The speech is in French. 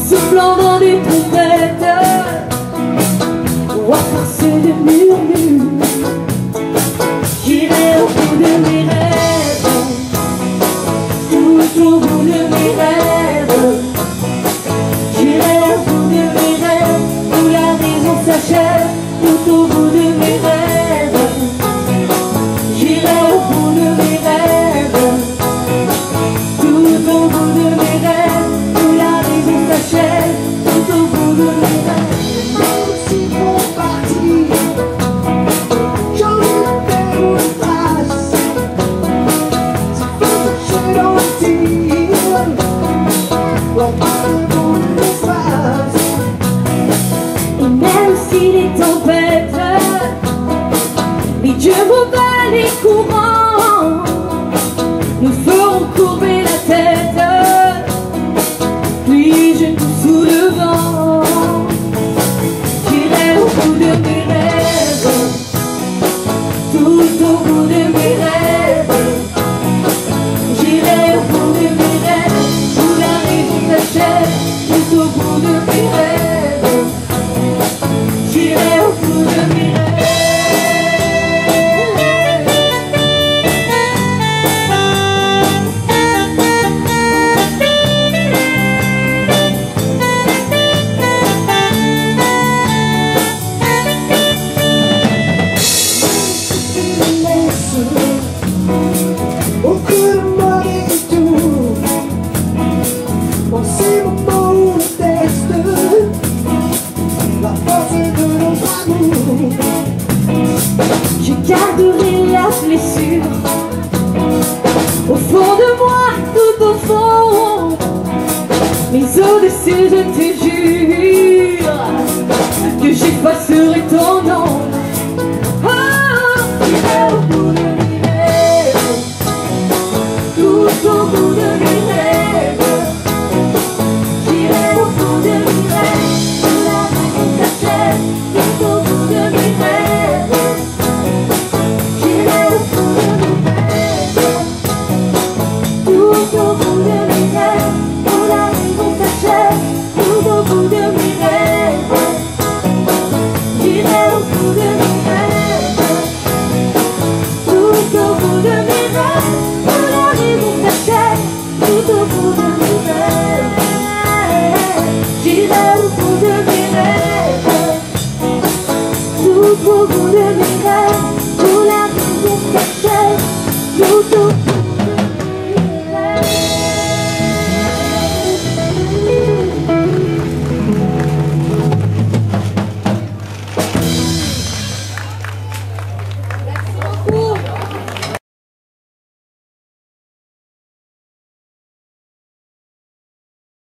soufflant dans des trompettes, ou à force de murmures, j'irai au bout de mes rêves, tout au bout de mes rêves. J'irai au bout de mes rêves, où la raison s'achève, tout au bout de mes rêves. J'irai au bout de mes rêves, tout au bout de mes rêves, où la raison s'achève, tout au bout de mes rêves. Même si mon parti, j'en ai fait une passe. C'est pas que je l'en tire, on parle de l'espace. Et même si les tempêtes, les dieux mauvais, les courants, nous feront courber la tête, puis je nous sous le vent. J'irai au bout de mes rêves, tout au bout de mes rêves. J'irai au bout de mes rêves, où la raison s'achève, tout au bout de mes rêves. J'irai au bout de mes rêves. Au cœur de moi et tout, dans ces moments où on teste la force de nos amours. Je garderai la blessure au fond de moi, tout au fond. Mais au-dessus, je te jure que j'effacerai ton nom. Oh,